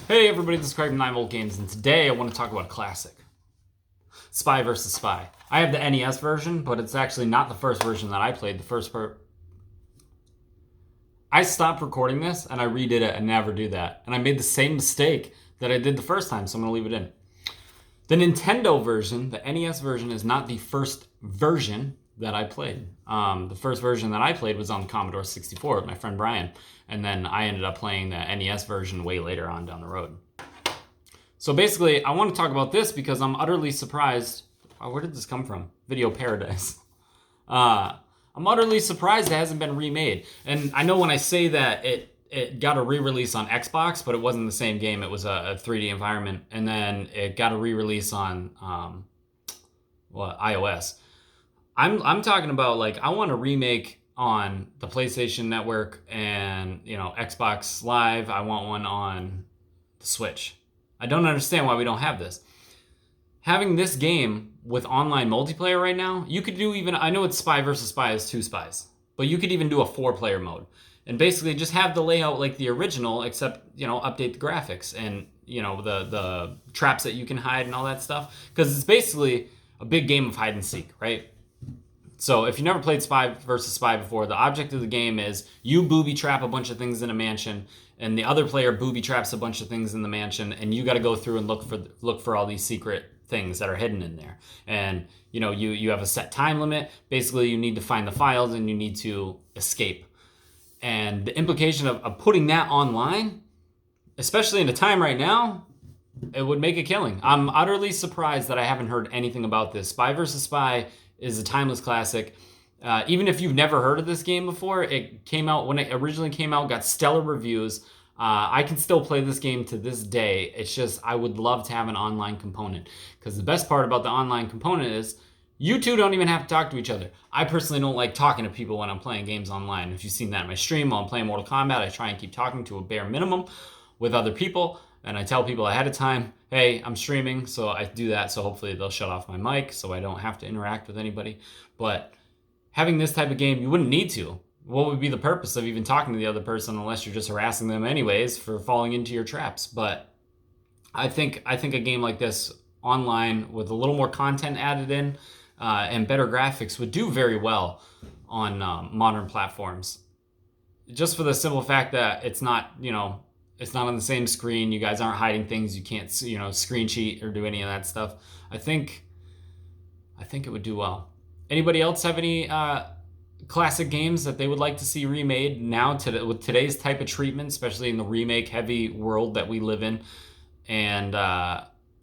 Hey everybody, this is Craig from 9V Games, and today I want to talk about a classic. Spy vs. Spy. I have the NES version, but it's actually not the first version that I played. I stopped recording this, and I redid it, and never do that. And I made the same mistake that I did the first time, so I'm going to leave it in. The Nintendo version, the NES version, is not the first version that I played. The first version that I played was on the Commodore 64 with my friend Brian, and then I ended up playing the NES version way later on down the road. So basically, I want to talk about this because I'm utterly surprised. Oh, where did this come from? Video Paradise. I'm utterly surprised it hasn't been remade. And I know when I say that it got a re-release on Xbox, but it wasn't the same game. It was a 3D environment, and then it got a re-release on iOS. I'm talking about, like, I want a remake on the PlayStation Network and Xbox Live. I want one on the Switch. I don't understand why we don't have this. Having this game with online multiplayer right now, you could do even, I know it's Spy versus Spy is 2 spies, but you could even do a 4-player mode. And basically just have the layout like the original, except, update the graphics and, the traps that you can hide and all that stuff. Because it's basically a big game of hide and seek, right? So if you never played Spy versus Spy before, the object of the game is you booby trap a bunch of things in a mansion, and the other player booby traps a bunch of things in the mansion, and you got to go through and look for all these secret things that are hidden in there. And you have a set time limit. Basically, you need to find the files and you need to escape. And the implication of putting that online, especially in a time right now, it would make a killing. I'm utterly surprised that I haven't heard anything about this. Spy vs. Spy is a timeless classic. Even if you've never heard of this game before, it came out when it originally came out, got stellar reviews. I can still play this game to this day. It's just I would love to have an online component, because the best part about the online component is you two don't even have to talk to each other. I personally don't like talking to people when I'm playing games online. If you've seen that in my stream while I'm playing Mortal Kombat, I try and keep talking to a bare minimum with other people. And I tell people ahead of time, hey, I'm streaming, so I do that, so hopefully they'll shut off my mic so I don't have to interact with anybody. But having this type of game, you wouldn't need to. What would be the purpose of even talking to the other person unless you're just harassing them anyways for falling into your traps? But I think a game like this online with a little more content added in and better graphics would do very well on modern platforms. Just for the simple fact that it's not, it's not on the same screen. You guys aren't hiding things. You can't, screen cheat or do any of that stuff. I think it would do well. Anybody else have any classic games that they would like to see remade now with today's type of treatment, especially in the remake heavy world that we live in? And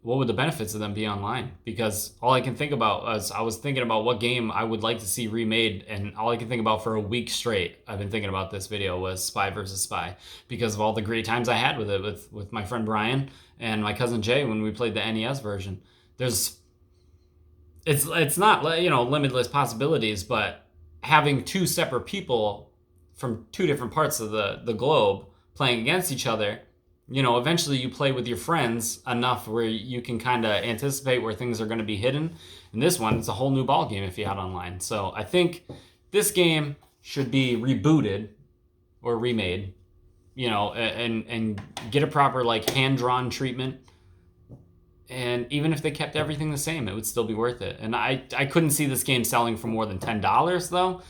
what would the benefits of them be online? Because all I can think about is I was thinking about what game I would like to see remade, and all I can think about for a week straight, I've been thinking about this video, was Spy vs. Spy, because of all the great times I had with it with my friend Brian and my cousin Jay when we played the NES version. It's not limitless possibilities, but having 2 separate people from 2 different parts of the globe playing against each other, eventually you play with your friends enough where you can kind of anticipate where things are going to be hidden. In this one, it's a whole new ball game if you had online. So I think this game should be rebooted or remade, and get a proper hand-drawn treatment. And even if they kept everything the same, it would still be worth it. And I couldn't see this game selling for more than $10 though.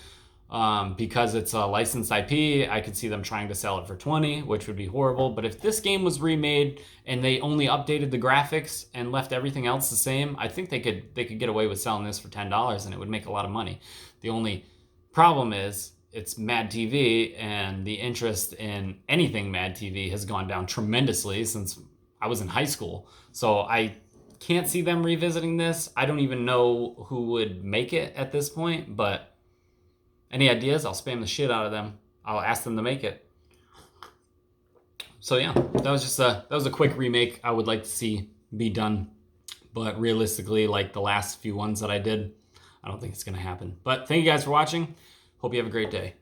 Because it's a licensed IP, I could see them trying to sell it for $20, which would be horrible. But if this game was remade and they only updated the graphics and left everything else the same, I think they could get away with selling this for $10, and it would make a lot of money. The only problem is it's Mad TV, and the interest in anything Mad TV has gone down tremendously since I was in high school. So I can't see them revisiting this. I don't even know who would make it at this point, but any ideas? I'll spam the shit out of them. I'll ask them to make it. So yeah, that was a quick remake I would like to see be done. But realistically, like the last few ones that I did, I don't think it's going to happen. But thank you guys for watching. Hope you have a great day.